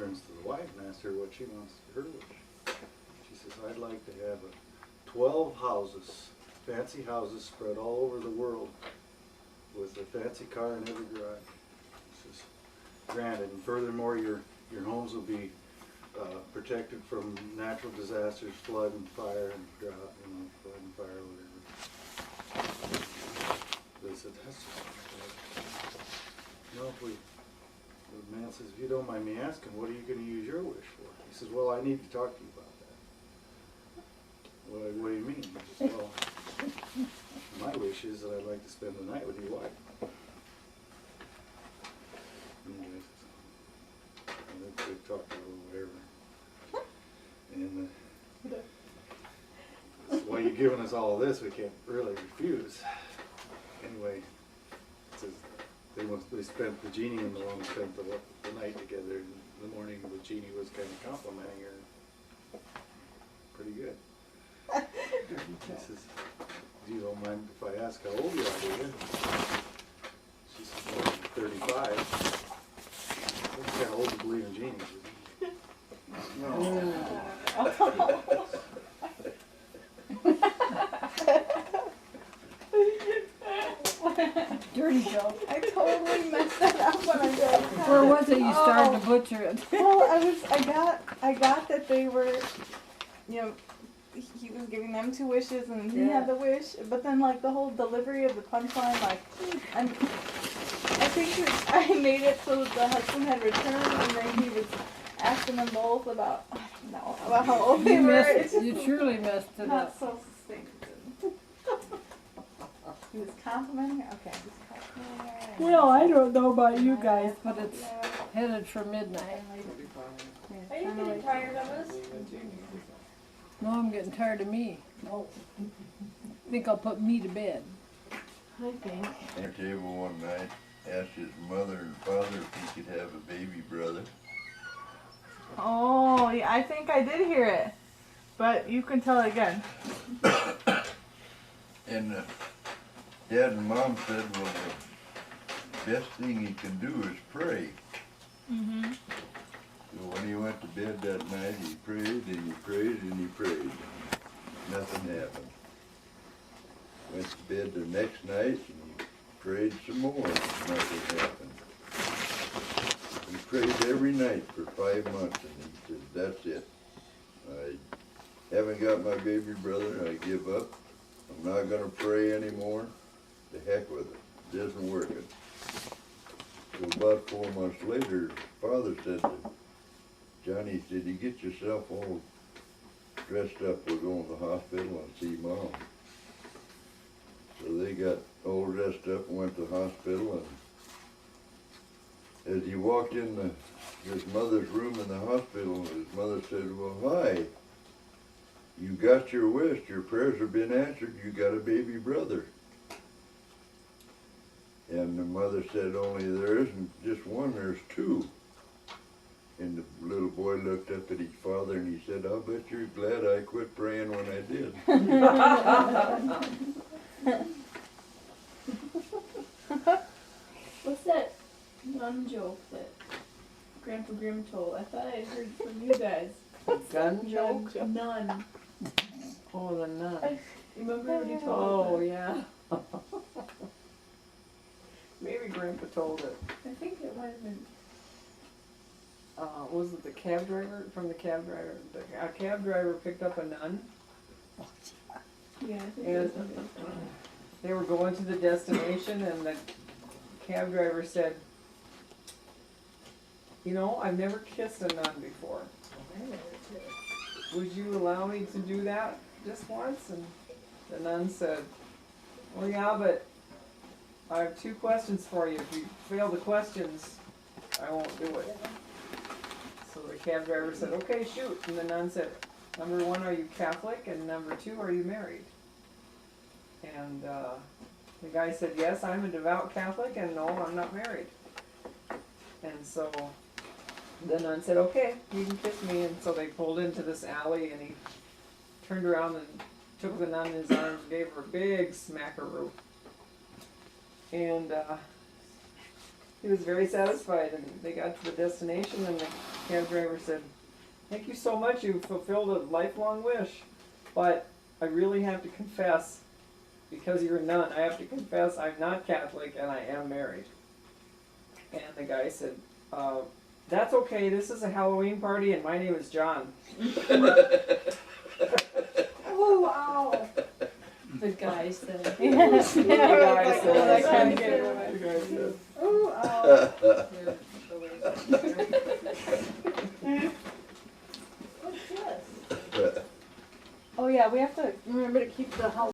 turns to the wife and asks her what she wants her wish. She says, I'd like to have 12 houses, fancy houses spread all over the world with a fancy car in every garage. She says, granted, and furthermore, your homes will be protected from natural disasters, flood and fire and drought, flood and fire, whatever. They said, that's just well, the man says, if you don't mind me asking, what are you going to use your wish for? He says, well, I need to talk to you about that. What do you mean? He says, well, my wish is that I'd like to spend the night with your wife. Anyway, they talked a little whatever. And well, you're giving us all of this, we can't really refuse. Anyway, it says they spent, the genie and the woman spent the night together. And in the morning, the genie was kind of complimenting her. Pretty good. He says, you don't mind if I ask how old you are, do you? She says, well, I'm 35. That's kind of old to believe in genies, isn't it? No. Dirty joke. I totally messed that up when I did. Where was it you started to butcher it? Well, I got that they were, you know, he was giving them 2 wishes and he had the wish, but then like the whole delivery of the punchline, like, and I think I made it so that the husband had returned and then he was asking them both about, I don't know, about how old they were. You truly messed it not up. so succinct. He was complimenting her? Okay, he was complimenting her. Well, I don't know about you guys, but it's headed for midnight. Are you getting tired of us? No, I'm getting tired of me. I think I'll put me to bed. I think. At the table one night, asked his mother and father if he could have a baby brother. Oh, yeah, I think I did hear it, but you can tell it again. And Dad and Mom said, well, the best thing he can do is pray. Mm-hmm. So when he went to bed that night, he prayed and he prayed and he prayed. Nothing happened. Went to bed the next night and he prayed some more. Nothing happened. He prayed every night for 5 months and he said, that's it. I haven't got my baby brother. I give up. I'm not going to pray anymore. The heck with it. It isn't working. So about 4 months later, father said to Johnny, did you get yourself all dressed up? We're going to the hospital and see Mom. So they got all dressed up and went to the hospital, and as he walked in his mother's room in the hospital, his mother said, well, hi, you got your wish, your prayers have been answered, you got a baby brother. And the mother said, only there isn't just one, there's 2. And the little boy looked up at his father and he said, I'll bet you're glad I quit praying when I did. What's that nun joke that Grandpa Grimm told? I thought I heard from you guys. Gun joke? Nun. Oh, the nun. You remember when you told Oh, yeah. Maybe Grandpa told it. I think it might have been. Was it the cab driver? From the cab driver. A cab driver picked up a nun. Yeah, I think And it was. they were going to the destination and the cab driver said, you know, I've never kissed a nun before. Would you allow me to do that just once? And the nun said, well, yeah, but I have 2 questions for you. If you fail the questions, I won't do it. So the cab driver said, okay, shoot. And the nun said, number 1, are you Catholic? And number 2, are you married? And the guy said, yes, I'm a devout Catholic, and no, I'm not married. And so the nun said, okay, you can kiss me. And so they pulled into this alley, and he turned around and took the nun in his arms and gave her a big smackaroo. And he was very satisfied, and they got to the destination, and the cab driver said, "Thank you so much, you fulfilled a lifelong wish, but I really have to confess, because you're a nun, I have to confess I'm not Catholic and I am married." And the guy said, "That's okay, this is a Halloween party and my name is John." Oh, wow. The guy said. Yeah, The guy said, said, that kind of gave it away. the guy said, Oh, wow. What's this? Oh yeah, we have to Remember to keep the house